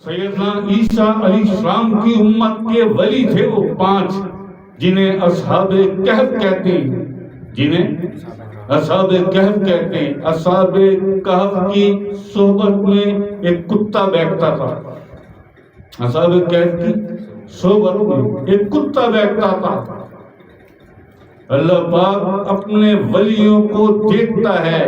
سیدنا عیسیٰ علیہ السلام کی امت کے ولی تھے وہ 5 جنہیں اصحاب کہف کہتے ہیں، جنہیں اصحاب کہف کہتے ہیں۔ اصحاب کہف کی صحبت میں ایک کتا بیٹھتا تھا، اصحاب کہف کی صحبت میں ایک کتا بیٹھتا تھا۔ اللہ پاک اپنے ولیوں کو دیکھتا ہے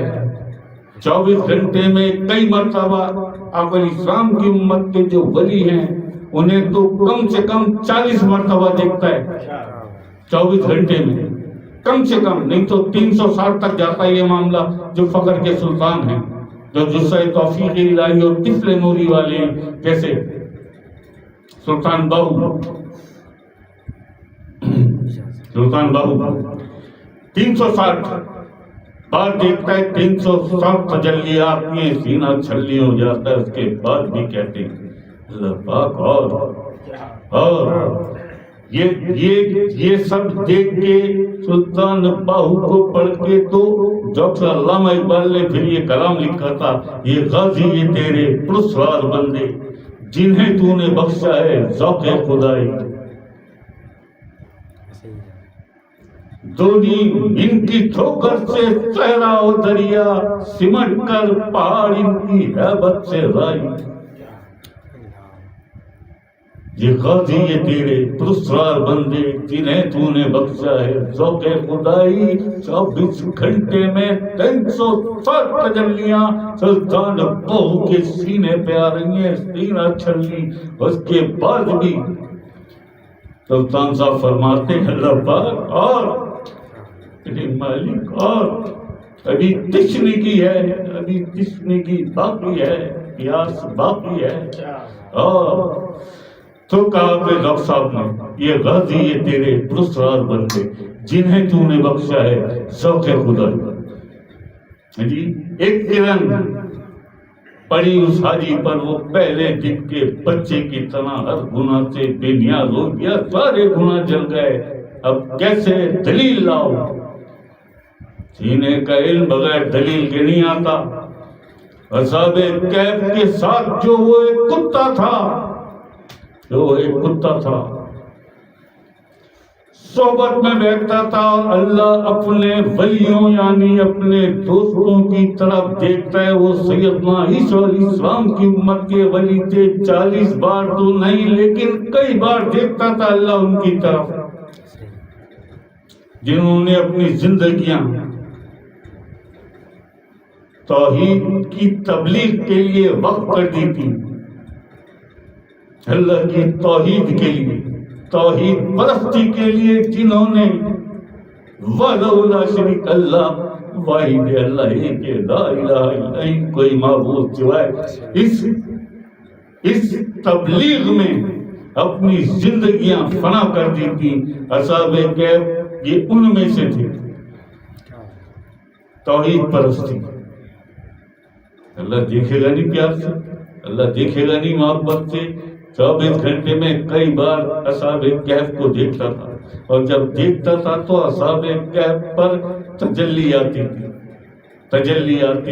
24 گھنٹے میں کئی مرتبہ۔ آپ علیہ السلام کی امت کے جو ولی ہیں انہیں تو کم سے کم 40 مرتبہ دیکھتا ہے 24 گھنٹے میں، کم سے کم، نہیں تو 360 تک جاتا ہے یہ معاملہ۔ جو فقر کے سلطان ہیں، جو جسہ توفیق الہی اور طفل نوری والے ہیں، جیسے سلطان باہو 360 بار دیکھتا ہے، 360 تجلیات میں سینہ چھلی ہو جاتا ہے۔ اس کے بعد بھی کہتے ہیں اللہ پاک اور یہ سب دیکھ کے سلطان باہو کو پڑھ کے تو ڈاکٹر علامہ اقبال نے پھر یہ کلام لکھا تھا، یہ غازی یہ تیرے پرسرار بندے جنہیں تو نے بخشا ہے ذوق خدائی۔ دونی ان کی ٹھوکر سے صحرا و دریا، سمٹ کر پہاڑ ان کی ہیبت سے رائی۔ یہ غازی یہ تیرے پرسرار بندے جنہیں تو نے بخشا ہے ذوق خدائی۔ 24 گھنٹے میں 360 تجلیاں سلطان بہو کے سینے پہ آ رہی ہیں، سینہ چھلی۔ اس کے بعد بھی سلطان صاحب فرماتے ہیں اللہ پاک اور مالک اور ابھی تشنگی ہے، ابھی تشنگی باقی ہے، پیاس باقی ہے۔ اور تو کہا کہ ڈاکٹر صاحب نے یہ غازی یہ تیرے پرسرار بندے جنہیں تو نے بخشا ہے ذوق خدا۔ جی ایک کرن پڑی اس حاجی پر، وہ پہلے دن کے بچے کی طرح ہر گناہ سے بے نیاز ہو گیا، سارے گناہ جل گئے، اب کیسے دلیل لاؤ؟ سینے کا علم بغیر دلیل کے نہیں آتا۔ اصحاب کہف کے ساتھ جو وہ ایک کتا تھا صحبت میں بیٹھتا تھا، اور اللہ اپنے ولیوں یعنی اپنے دوستوں کی طرف دیکھتا ہے۔ وہ سیدنا عیسیٰ علیہ السلام کی امت کے ولی تھے، 40 بار تو نہیں لیکن کئی بار دیکھتا تھا اللہ ان کی طرف، جنہوں نے اپنی زندگیاں توحید کی تبلیغ کے لیے وقف کر دی تھی، اللہ کی توحید کے لیے، توحید پرستی کے لیے، جنہوں نے وحدہ لا شریک اللہ واحد اللہ ایک لا الہ الا ہی کوئی معبود سوائے، اس تبلیغ میں اپنی زندگیاں فنا کر دی تھی۔ اصحاب کہف یہ ان میں سے تھے، توحید پرستی۔ اللہ دیکھے گا نہیں پیار سے، اللہ دیکھے گا نہیں محبت سے۔ 24 گھنٹے میں کئی بار اصحاب کہف کو دیکھتا تھا، اور جب دیکھتا تھا تو اصحاب کہف پر تجلی آتی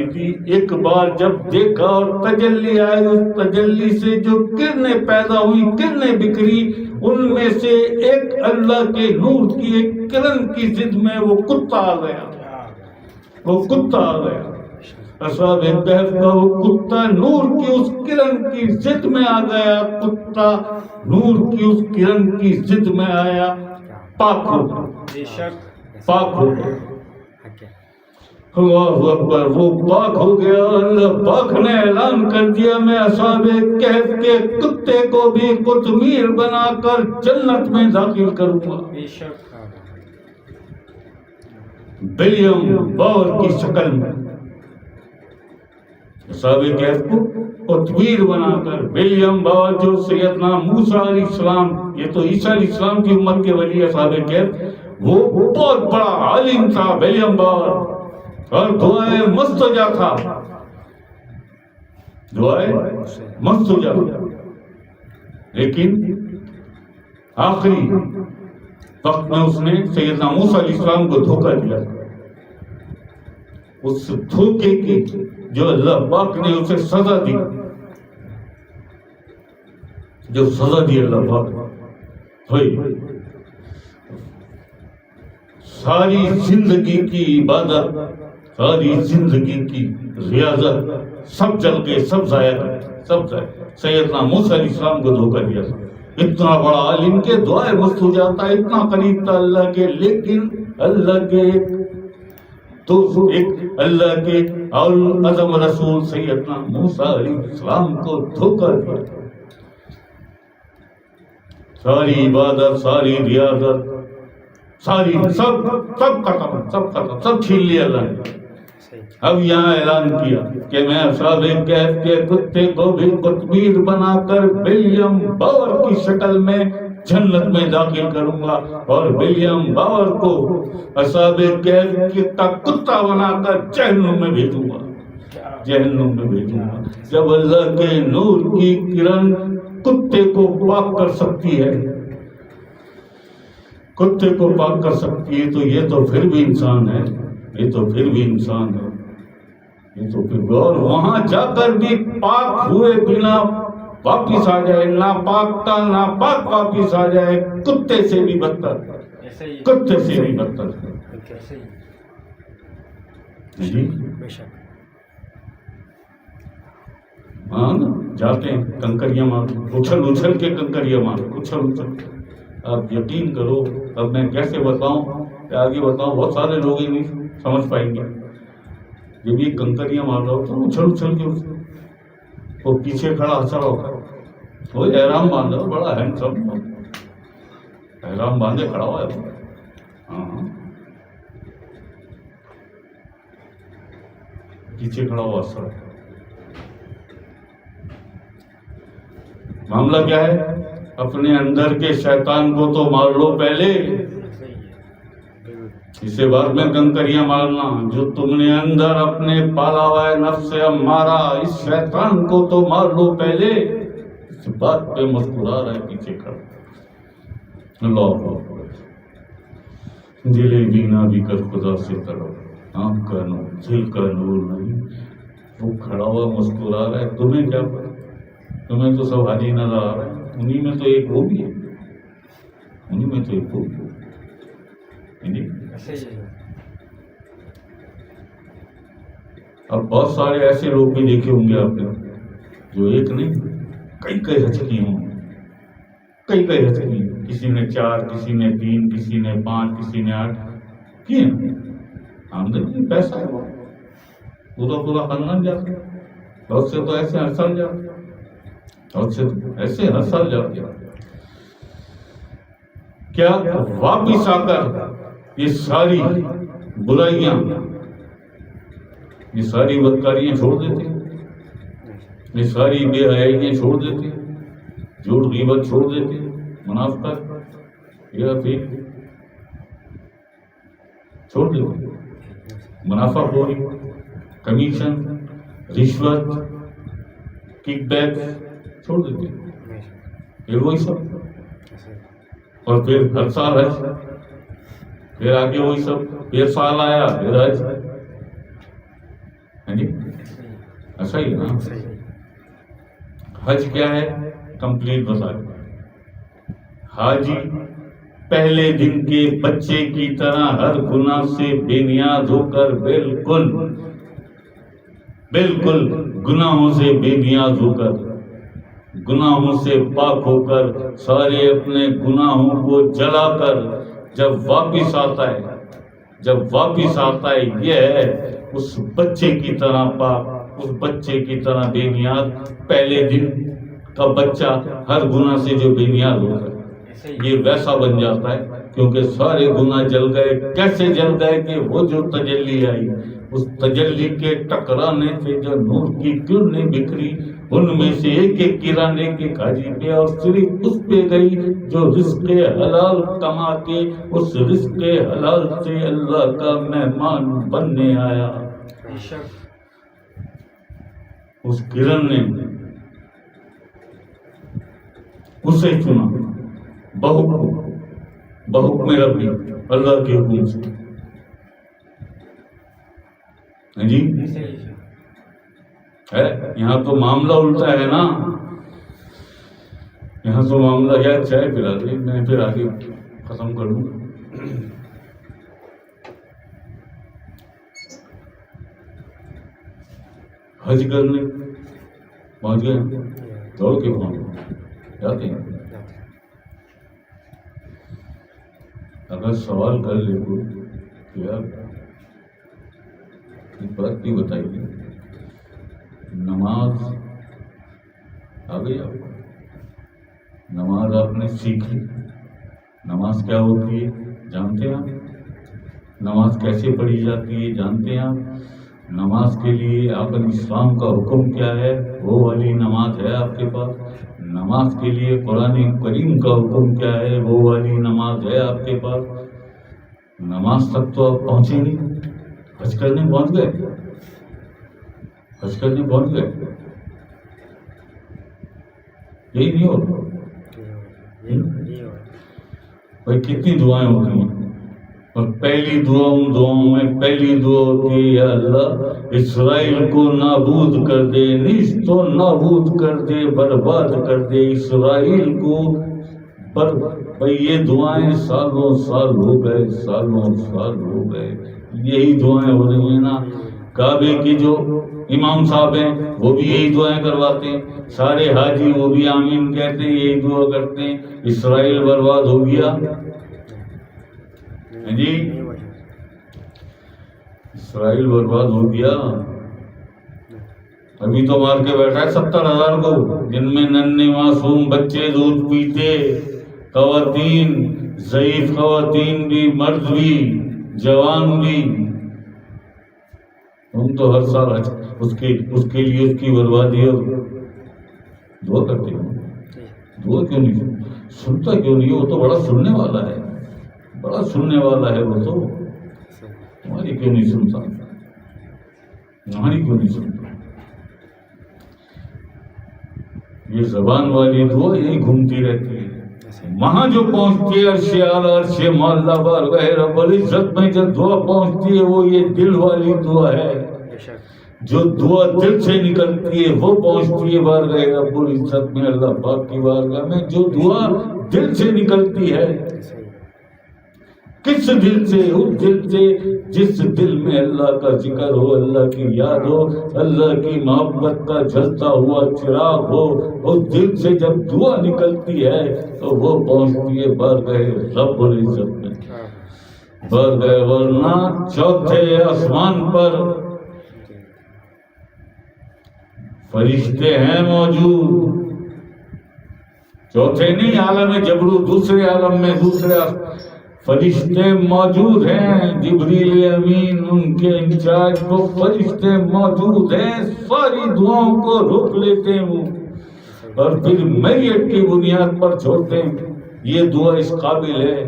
تھی۔ ایک بار جب دیکھا اور تجلی آئی، اس تجلی سے جو کرنیں پیدا ہوئی، کرنیں بکھری، ان میں سے ایک اللہ کے نور کی ایک کرن کی ضد میں وہ کتا آ گیا۔ اصحاب کہف کا وہ کتا نور کی اس کرن کی ضد میں آ گیا، کتا نور کی اس کرن کی ضد میں آیا، پاک ہو گیا۔ اللہ اکبر، وہ پاک ہو گیا۔ اللہ پاک نے اعلان کر دیا میں اصحاب کہف کے کتے کو بھی قطمیر بنا کر جنت میں داخل کروں گا۔ ولیم باور کی شکل میں اصحاب کہف کو قطمیر بنا کر، ولیم باور جو سیدنا موسیٰ علیہ السلام، یہ تو عیسیٰ علیہ السلام کی امت کے ولی اصحاب کہف، وہ بہت بڑا عالم تھا ولیم باور، اور دعائیں مستجاب تھا، لیکن آخری وقت میں اس نے سیدنا موسیٰ علیہ السلام کو دھوکہ دیا۔ اس دھوکے کی جو اللہ پاک نے اسے سزا دی، جو سزا دی اللہ پاک ہوئی. ساری زندگی کی عبادت، ساری زندگی کی ریاضت سب جل گئے، سب ضائع کر، سب ضائع. سیدنا موسیٰ علیہ السلام کو دھوکہ دیا. اتنا بڑا عالم کے دعائیں مستجاب جاتا، اتنا قریب تھا اللہ کے، لیکن اللہ کے تو ایک اللہ کے اعظم رسول سیدنا موسیٰ علیہ السلام کو دھوکہ دیا. ساری عبادت، ساری ریاضت، ساری سب ختم، سب ختم، سب چھین لیا اللہ نے. اب یہاں اعلان کیا کہ میں اصحاب کہف کے کتے کو بھی قطمیر بنا کر ولیم باور کی شکل میں جنت میں داخل کروں گا، اور ولیم باور کو اصحاب کہف کا کتا بنا کر جہنم میں بھیجوں گا، جہنم میں بھیجوں گا. جب اللہ کے نور کی کرن کتے کو پاک کر سکتی ہے، کتے کو پاک کر سکتی ہے، تو یہ تو پھر بھی انسان ہے، یہ تو پھر بھی انسان ہے، یہ تو پھر بھی. اور وہاں جا کر بھی پاک ہوئے بنا واپس آ جائے، ناپاک کا ناپاک واپس آ جائے، کتے سے بھی بدتر، کتے سے بھی بدتر. جی ہاں جاتے ہیں کنکریاں مار، اچھل اچھل کے کنکریاں مار، اچھل اچھل. آپ یقین کرو، اب میں کیسے بتاؤں، آگے بتاؤں، بہت سارے لوگ ہی نہیں سمجھ پائیں گے. جب یہ کنکریاں مار رہا ہوتا ہے اچھل اچھل کے، وہ پیچھے کھڑا ہنس رہا ہوتا ہے، وہ احرام باندھا، بڑا ہینڈسم احرام باندھے کھڑا ہوا ہے. ہاں پیچھے کھڑا ہوا ہنس رہا ہے. معاملہ کیا ہے؟ اپنے اندر کے شیطان کو تو مار لو پہلے، اسے بعد میں کنکریاں مارنا. جو تم نے اندر اپنے پالا ہوا ہے نفس امارہ، اس شیطان کو تو مار لو پہلے، اس بات پہ مسکرا رہا ہے پیچھے کھڑا. اللہ دل بینا بھی کر خدا سے طلب، آنکھ کا نور دل کا نور نہیں. وہ کھڑا ہوا مسکرا رہا ہے، تمہیں کیا پتا؟ تمہیں تو سب حاجی نظر آ رہا ہے، انہی میں تو ایک وہ بھی ہے، انہی میں تو ایک وہ بھی ہے. اب بہت سارے ایسے لوگ بھی دیکھے ہوں گے آپ نے، جو ایک نہیں کئی کئی حج کی ہوں، کئی کئی حج کی. کسی نے 4، کسی نے 3، کسی نے 5، کسی نے 8 کیے. آمدنی پیسہ ہے، پورا پورا خاندان جاتا ہے. بہت سے تو ایسے ہر سال جاتے، بہت سے ایسے ہر سال جاتے. کیا واپس آ کر یہ ساری برائیاں، یہ ساری بدکاریاں چھوڑ دیتے، یہ ساری بے حیائیاں چھوڑ دیتے، جھوٹ غیبت چھوڑ دیتے، منافقت یا پھر چھوڑ دیتے، منافع خوری، کمیشن، رشوت، کک بیک چھوڑ دیتے. پھر وہی سب، اور پھر ہر سال حج، پھر آگے وہی سب، پھر سال آیا پھر حج. ایسا ہی نا. حج کیا ہے؟ کمپلیٹ بتا دیں. حاجی پہلے دن کے بچے کی طرح ہر گناہ سے بے نیاز ہو کر بالکل بالکل گناہوں سے بے نیاز ہو کر، گناہوں سے پاک ہو کر، سارے اپنے گناہوں کو جلا کر جب واپس آتا ہے، جب واپس آتا ہے، یہ ہے اس بچے کی طرح پاک، اس بچے کی طرح بے نیاز. پہلے دن کا بچہ ہر گناہ سے جو بے نیاز ہوتا ہے، یہ ویسا بن جاتا ہے، کیونکہ سارے گناہ جل گئے. کیسے جل گئے؟ کہ وہ جو تجلی آئی، اس تجلی کے ٹکرانے سے جو نور کی کرنیں بکھری، ان میں سے ایک ایک کرن ایک ایک حاجی پہ، اور صرف اس پہ گئی جو رزق حلال کما کے اس رزق حلال سے اللہ کا مہمان بننے آیا. اس کرن نے اسے چنا بحکم ربی، اللہ کے حکم سے. جی ہے، یہاں تو معاملہ الٹا ہے نا. یہاں تو معاملہ کیا چائے پلا دے، میں پھر آگے ختم کر دوں. حج کرنے پہنچ گئے، دوڑ کے پہنچ گئے، جاتے ہیں. اگر سوال کر لے کوئی کہ یار ایک بات کی بتائیے، نماز آ گئی آپ کو، نماز آپ نے سیکھی، نماز کیا ہوتی ہے جانتے ہیں آپ؟ نماز کیسے پڑھی جاتی ہے جانتے ہیں آپ؟ نماز کے لیے آپ اسلام کا حکم کیا ہے وہ والی نماز ہے آپ کے پاس؟ نماز کے لیے قرآن کریم کا حکم کیا ہے وہ والی نماز ہے آپ کے پاس؟ نماز تک تو آپ پہنچے نہیں، حج کرنے پہنچ گئے، حج کرنے پہنچ گئے، یہی نہیں ہوتا. بھائی کتنی دعائیں ہوتی ہیں، اور پہلی دعا ان دعاؤں میں پہلی دعا ہوتی ہے یا اللہ اسرائیل کو نابود کر دے، نیست و نابود کر دے، برباد کر دے اسرائیل کو. بھائی یہ دعائیں سالوں سال ہو گئے، سالوں سال ہو گئے، یہی دعائیں ہو رہی ہیں نا. کعبے کے جو امام صاحب ہیں وہ بھی یہی دعائیں کرواتے ہیں، سارے حاجی وہ بھی آمین کہتے ہیں، یہی دعا کرتے ہیں. اسرائیل برباد ہو گیا جی، اسرائیل برباد ہو گیا. ابھی تو مار کے بیٹھا ہے 70,000 کو، جن میں ننھے معصوم بچے دودھ پیتے، خواتین، ضعیف خواتین بھی، مرد بھی، جوان بھی. تم تو ہر سال اس کے لیے اس کی بربادی اور دعا کرتے ہو. دعا کیوں نہیں سنتا، کیوں نہیں؟ وہ تو بڑا سننے والا ہے، بڑا سننے والا ہے. وہ تو ہماری کیوں نہیں سنتا، ہماری کیوں نہیں سنتا؟ یہ زبان والی دعا یہی گھومتی رہتی ہے. وہاں جو پہنچتی ہے عرش اعلیٰ، عرش معلیٰ، بارگاہ رب العزت میں جو دعا پہنچتی ہے وہ یہ دل والی دعا ہے. جو دعا دل سے نکلتی ہے وہ پہنچتی ہے بارگاہ رب العزت میں، اللہ پاک کی بارگاہ میں. جو دعا دل سے نکلتی ہے، کس دل سے؟ اس دل سے جس دل میں اللہ کا ذکر ہو، اللہ کی یاد ہو، اللہ کی محبت کا جلتا ہوا چراغ ہو. اس دل سے جب دعا نکلتی ہے تو وہ پہنچتی ہے بارگاہ رب العزت میں. بارگاہ، ورنہ چوتھے آسمان پر فرشتے ہیں موجود، چوتھے نہیں، عالم جبروت، دوسرے عالم میں دوسرے فرشتے موجود ہیں. جبریل امین ان کے انچارج کو فرشتے موجود ہیں، ساری دعاؤں کو روک لیتے ہیں وہ، اور پھر میت کی بنیاد پر چھوڑتے ہیں. یہ دعا اس قابل ہے،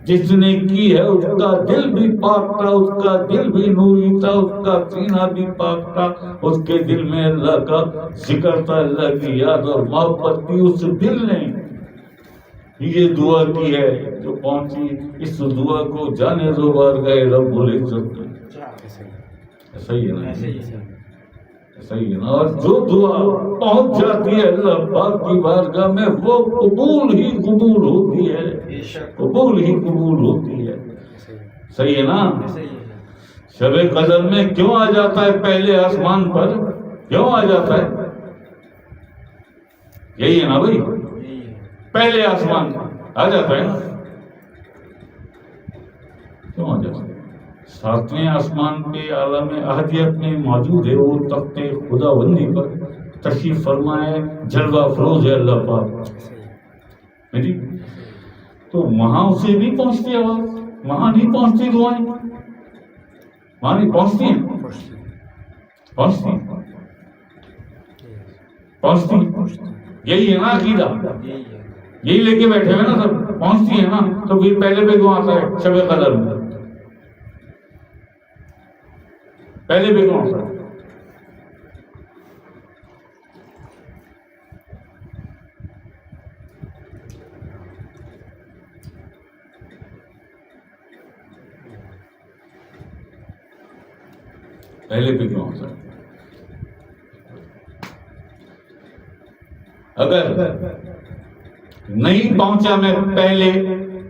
جس نے کی ہے اس کا دل بھی پاک تھا، اس کا دل بھی نوری تھا، اس کا سینہ بھی پاک تھا، اس کے دل میں اللہ کا ذکر تھا، اللہ کی یاد اور محبت تھی. اس دل نے یہ دعا کی ہے جو پہنچی. اس دعا کو جانے دو بارگاہ رب العزت میں. ایسا ہی ہے نا، ایسا ہی ہے نا. اور جو دعا پہنچ جاتی ہے اللہ پاک کی بارگاہ میں وہ قبول ہی قبول ہوتی ہے، قبول ہی قبول ہوتی ہے. صحیح ہے نا. شب قدر میں کیوں آ جاتا ہے پہلے آسمان پر؟ کیوں آ جاتا ہے؟ یہی ہے نا بھائی، پہلے آسمان آ جاتا ہے نا. کیوں آ جاتا ہے؟ ساتویں آسمان پہ عالم احدیت میں موجود ہے، وہ تخت خدا بندی پر تشریف فرمائے، جلوہ افروز ہے اللہ پاک جی. تو وہاں اسے نہیں پہنچتی آواز، وہاں نہیں پہنچتی دعائیں، وہاں نہیں پہنچتی ہیں، پہنچتی پہنچتی. یہی ہے نا عقیدہ، یہی لے کے بیٹھے ہوئے نا سب، پہنچتی ہے نا. تو پھر پہلے پہ کیوں آتا ہے شب قدر میں؟ پہلے پہ کیوں آتا ہے؟ پہلے پہ کیوں آتا ہے؟ اگر نہیں پہنچا میں پہلے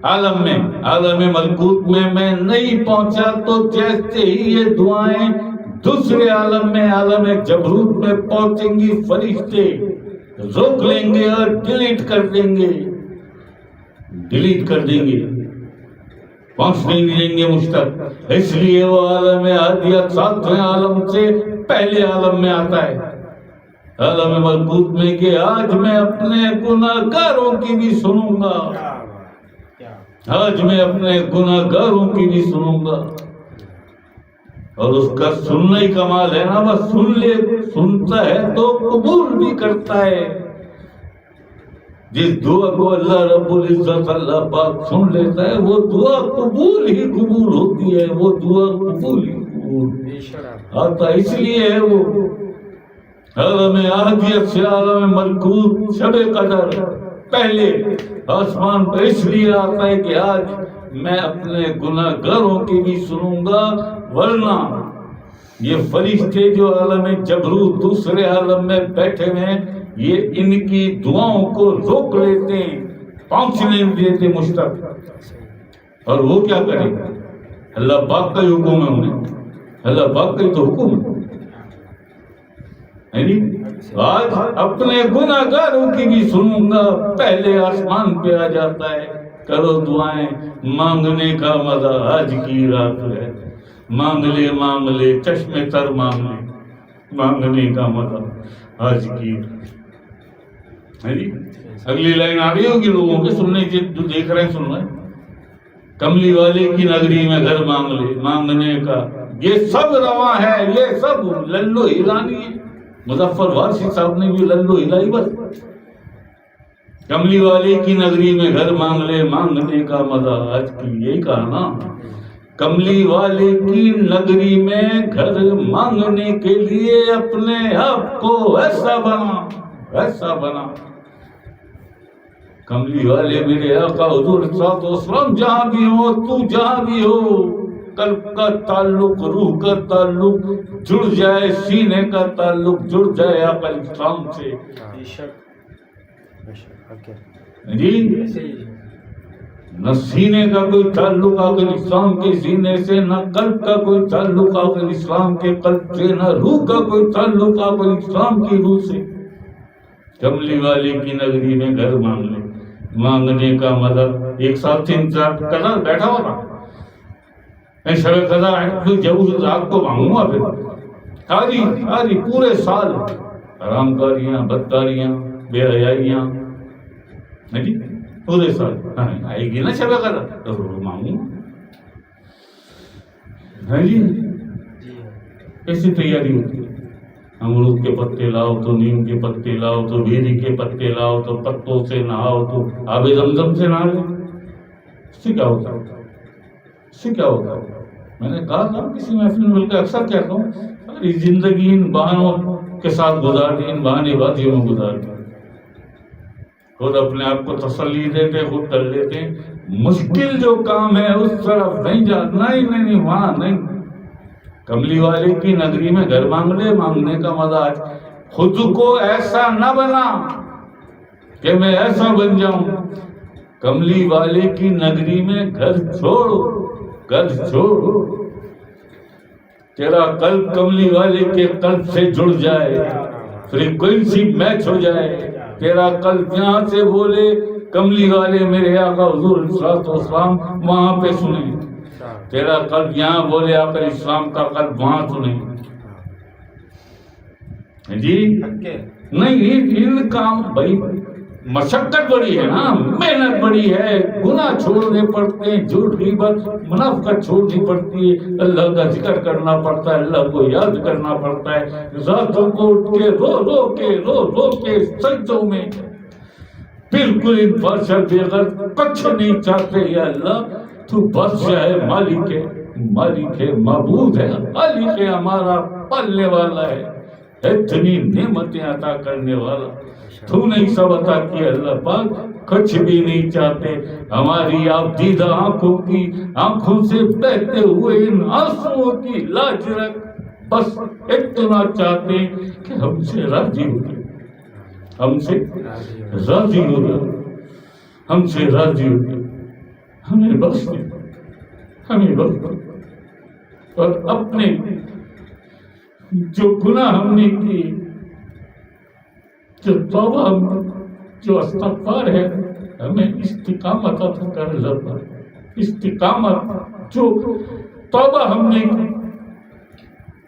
عالم میں، عالم ملکوت میں نہیں پہنچا تو جیسے ہی یہ دعائیں دوسرے عالم میں، عالم جبروت میں پہنچیں گی، فرشتے روک لیں گے اور ڈیلیٹ کر دیں گے، ڈیلیٹ کر دیں گے، پہنچنے نہیں دیں گے مجھ تک۔ اس لیے وہ عالم عادیت ساتویں عالم سے پہلے عالم میں آتا ہے، عالم ملکوت میں، کہ آج میں اپنے گناہگاروں کی بھی سنوں گا، آج میں اپنے گناہگاروں کی بھی سنوں گا۔ اور اس کا سننا ہی کمال ہے نا، بس سنتا ہے تو قبول بھی کرتا ہے۔ جس دعا کو اللہ رب العزت اللہ پاک سن لیتا ہے وہ دعا قبول ہی قبول ہوتی ہے، وہ دعا قبول ہی قبول آتا، اس لیے ہے وہ عالم احدیت سے عالم ملکوت شب قدر پہلے آسمان پر اس لیے آتا ہے کہ آج میں اپنے گناہگاروں کی بھی سنوں گا، ورنہ یہ فرشتے جو عالم جبروت دوسرے عالم میں بیٹھے ہیں یہ ان کی دعاؤں کو روک لیتے ہیں، پہنچنے نہیں دیتے مجھ تک۔ اور وہ کیا کریں؟ اللہ پاک کا ہی حکم ہے انہیں، اللہ پاک کا ہی تو حکم ہے۔ آج اپنے گناہگاروں کی بھی سنوں گا، پہلے آسمان پہ آ جاتا ہے، کرو دعائیں، مانگنے کا مزہ آج کی رات ہے، مانگ لے چشمے تر مانگ لے، مانگنے کا مزہ آج کی۔ اگلی لائن آ رہی ہوگی لوگوں کے سننے کی، جو دیکھ رہے ہیں سن رہے ہیں، کملی والے کی نگری میں گھر مانگ لے، مانگنے کا یہ سب رواں ہے، یہ سب للو ہلانی ہے۔ مظفر وارثی صاحب نے بھی للو ہلائی بس، کملی والے کی نگری میں گھر مانگ لے، مانگنے کا مزہ آج کی، یہی کہا نا، کملی والے کی نگری میں گھر مانگنے کے لیے اپنے آپ کو ایسا بنا کملی والے میرے آقا حضور صلی اللہ علیہ وسلم جہاں بھی ہو، تو جہاں بھی ہو، قلب کا تعلق، روح کا تعلق جڑ جائے، سینے کا تعلق جڑ جائے آقا اسلام سے جی، نہ سینے کا کوئی تعلق آقا اسلام کے سینے سے، نہ قلب کا کوئی تعلق آقا اسلام کے قلب سے، نہ روح کا کوئی تعلق آقا اسلام کی روح سے۔ کملی والے کی نگری میں گھر مانگ لے، مانگنے کا مطلب ایک ساتھ انتظار کرنا، بیٹھا ہوا تھا میں شب قضا ہے، جب اس رات کو مانگوں گا، پھر آدھی پورے سال حرام کاریاں، بدکاریاں، بے حیائیاں، جی پورے سال آئے گی نا شب قضا تو مانگوں گا جی۔ کیسی تیاری ہوتی ہے؟ امرود کے پتے لاؤ تو نیم کے پتے لاؤ تو بیری کے پتے لاؤ تو پتوں سے نہاؤ تو آب زمزم سے نہا لو، اس سے کیا ہوتا ہے؟ اس سے کیا ہوتا ہے؟ میں نے کہا تھا کسی محفل میں، بلکہ اکثر کہتا ہوں، اگر یہ زندگی ان بہانوں کے ساتھ گزار دی، ان بہانے بازیوں میں گزار دی، خود اپنے آپ کو تسلی دیتے، خود کر لیتے، مشکل جو کام ہے اس طرف نہیں جانا، نہیں وہاں نہیں۔ کملی والے کی نگری میں گھر مانگ لے، مانگنے کا مزاج، خود کو ایسا نہ بنا کہ میں ایسا بن جاؤں۔ کملی والے کی نگری میں گھر چھوڑ، تیرا قلب کملی والے کے قلب سے جڑ جائے، فریکوینسی میچ ہو جائے، تیرا قلب یہاں سے بولے کملی والے میرے آقا حضور صلی اللہ علیہ وسلم، وہاں پہ سنیں، تیرا قلب یہاں بولے آقا اسلام کا قلب وہاں سنیں جی۔ نہیں ان کام بھائی مشقت بڑی ہے نا، محنت بڑی ہے، گناہ چھوڑنے پڑتے ہیں، جھوٹ غیبت منافقت چھوڑنی پڑتی ہے، اللہ کا ذکر کرنا پڑتا ہے، اللہ کو یاد کرنا پڑتا ہے، راتوں کو اٹھ کے رو کے سجدوں میں بالکل ان بادشاہ بغیر کچھ نہیں چاہتے، یا اللہ تو بادشاہ ہے، مالک ہے، معبود ہے، خالق ہے، ہمارا پالنے والا ہے، اتنی نعمتیں عطا کرنے والا، تو نے سب عطا کیا اللہ پاک، کچھ بھی نہیں چاہتے، ہماری آپ دیدہ آنکھوں سے بہتے ہوئے ان آنسوؤں کی لاج رکھ، بس اتنا چاہتے کہ ہم سے راضی ہو جائے، ہم سے راضی ہو جائے۔ ہم سے راضی ہو کے ہمیں بخش دے، ہمیں بخش دے، اور اپنے جو گناہ ہم نے کیے، جو توبہ، جو استغفار ہے، ہمیں استقامت عطا کر اللہ، استقامت، جو توبہ ہم نے کی،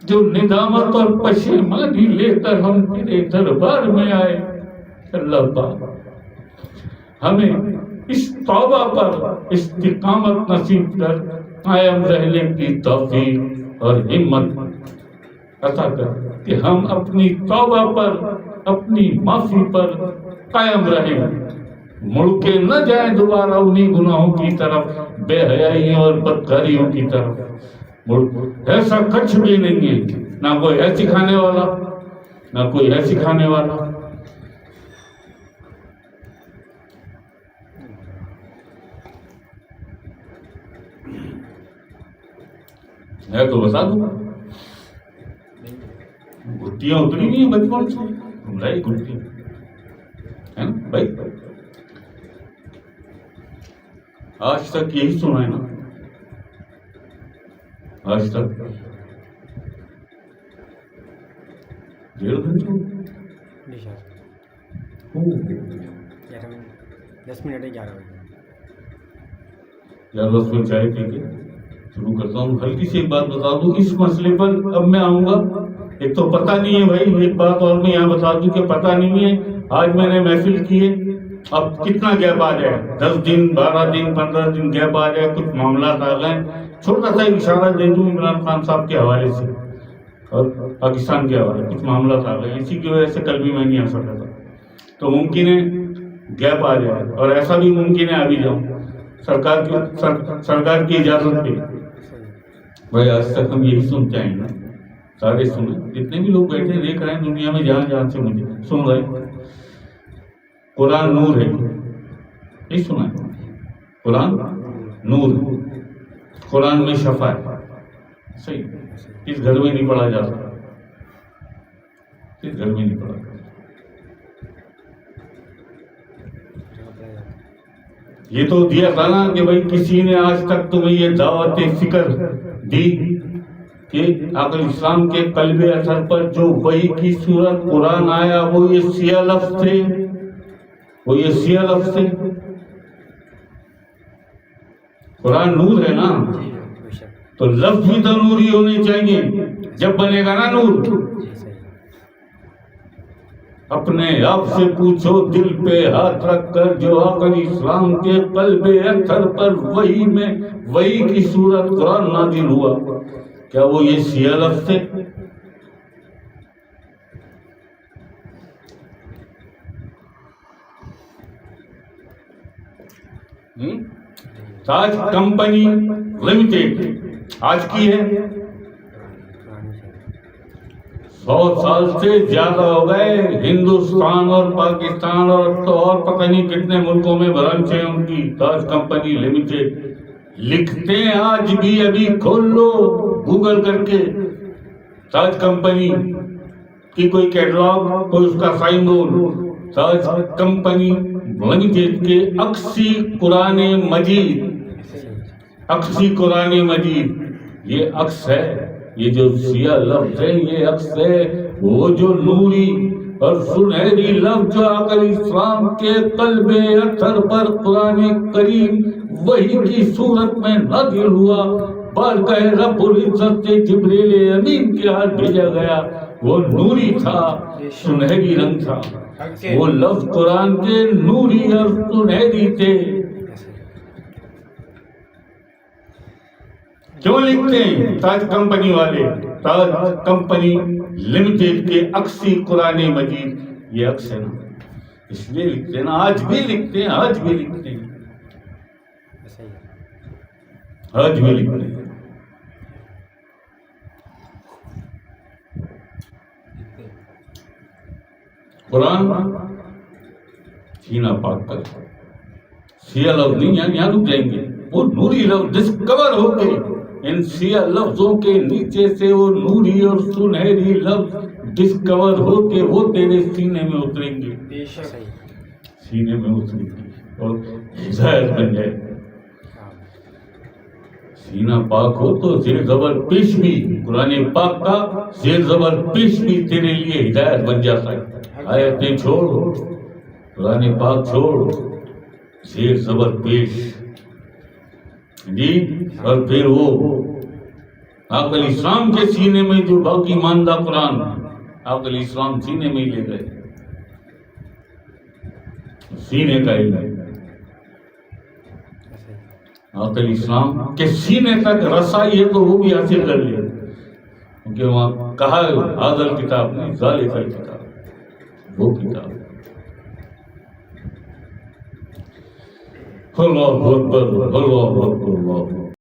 جو ندامت اور پشیمانی لے کر ہم تیرے دربار میں آئے، اللہ پاک ہمیں اس توبہ پر استقامت نصیب کر، قائم رہنے کی توفیق اور ہمت عطا کر کہ ہم اپنی توبہ پر، اپنی معافی پر قائم رہیں، مڑ کے نہ جائیں دوبارہ انہی گناہوں کی طرف، بے حیائیوں اور بدکاریوں کی طرف۔ ایسا کچھ بھی نہیں ہے، نہ کوئی ہے سکھانے والا، نہ کوئی ہے سکھانے والا۔ ہے تو بتا دوں، گھٹیاں اتری نہیں ہیں بچپن سے، لائی گھٹیاں ہے نا بھائی، آج تک یہی سنا ہے نا، آج تک 1.5 گھنٹے 10 منٹ 11 بجے یار بس میں چائے پی کے شروع کرتا ہوں۔ ہلکی سی ایک بات بتا دوں اس مسئلے پر، اب میں آؤں گا، ایک تو پتہ نہیں ہے بھائی، ایک بات اور میں یہاں بتا دوں کہ پتہ نہیں ہے آج میں نے محفل کی ہے، اب کتنا گیپ آ جائے، 10 دن 12 دن 15 دن گیپ آ جائے، کچھ معاملات آ گئے، چھوٹا سا اشارہ دے دوں عمران خان صاحب کے حوالے سے اور پاکستان کے حوالے، کچھ معاملات آ گئے، اسی کی وجہ سے کل بھی میں نہیں آ سکا تھا، تو ممکن ہے گیپ آ جائے، اور ایسا بھی ممکن ہے ابھی جاؤں سرکار کی اجازت پہ۔ بھائی آج تک ہم یہی سنتے ہیں نا، سارے سنیں، جتنے بھی لوگ بیٹھے دیکھ رہے ہیں دنیا میں جہاں جہاں سے مجھے سن رہے ہیں، قرآن نور ہے، یہ سنا ہے، قرآن نور ہے، قرآن میں شفا ہے، صحیح، اس گھر میں نہیں پڑھا جا سکتا، اس گھر میں نہیں پڑھا جا سکتا۔ یہ تو دیا تھا نا کہ بھائی کسی نے آج تک تمہیں یہ دعوت فکر دی کہ آقا اسلام کے قلب اثر پر جو وحی کی صورت قرآن آیا وہ یہ سیاہ لفظ تھے، وہ یہ سیاہ لفظ تھے، قرآن نور ہے نا، تو لفظ بھی تو نوری ہونے چاہیے جب بنے گا نا نور۔ اپنے آپ سے پوچھو دل پہ ہاتھ رکھ کر، جو آقا اسلام کے قلب اطہر پر وحی میں وحی کی صورت قرآن نازل ہوا، کیا وہ یہ سیاہ لفظ تھے؟ تاج کمپنی لمیٹڈ آج کی ہے، 100 سال سے زیادہ ہو گئے، ہندوستان اور پاکستان اور پتہ نہیں کتنے ملکوں میں برانچ ہیں ان کی، تاج کمپنی لمیٹڈ لکھتے ہیں آج بھی، ابھی کھول لو گوگل کر کے، تاج کمپنی کی کوئی کیٹلاگ، کوئی اس کا سائن بورڈ، تاج کمپنی لمیٹڈ کے اقصی قرآن مجید، اقصی قرآن مجید، یہ عکس ہے، یہ جو سیاہ لفظ ہے یہ عکس ہے وہ جو نوری اور سنہری لفظ جو آقا اسلام کے قلب اطہر پر قرآن کریم وحی کی صورت میں نازل ہوا، بارگاہ رب العزت سے جبریل امین کے ہاتھ بھیجا گیا، وہ نوری تھا، سنہری رنگ تھا، وہ لفظ قرآن کے نوری اور سنہری تھے۔ کیوں لکھتے ہیں تاج کمپنی والے، تاج کمپنی لمیٹڈ کے اقصی قرآن مجید، یہ عکس ہے نا، اس لیے لکھتے ہیں نا، آج بھی لکھتے ہیں، آج بھی لکھتے ہیں، آج بھی لکھتے ہیں۔ قرآن سینہ پاک کر، سیاہ لفظ نہیں، یہاں رک جائیں گے، وہ نوری لفظ ڈسکور ہو کے ان سیاہ لفظوں کے نیچے سے وہ نوری اور سنہری لفظ ڈسکور ہو کے وہ تیرے سینے میں اتریں گے، سینے میں اتریں گے۔ اور ہدایت بن جائے. سینہ پاک ہو تو زیر زبر پیش بھی قرآن پاک کا زیر زبر پیش بھی تیرے لیے ہدایت بن جاتا ہے. آیتیں چھوڑ, قرآن پاک چھوڑ, زیر زبر پیش جی. اور پھر وہ آقا علیہ السلام کے سینے میں جو باقی ماندہ قرآن آقا علیہ السلام سینے میں لے گئے, سینے کا علم آقا علیہ السلام کے سینے تک رسائی ہے تو وہ بھی حاصل کر لیا, کیونکہ وہاں کہا حاضر کتاب نہیں ذالک الکتاب, وہ کتاب. اللہ اکبر, اللہ اکبر, اللہ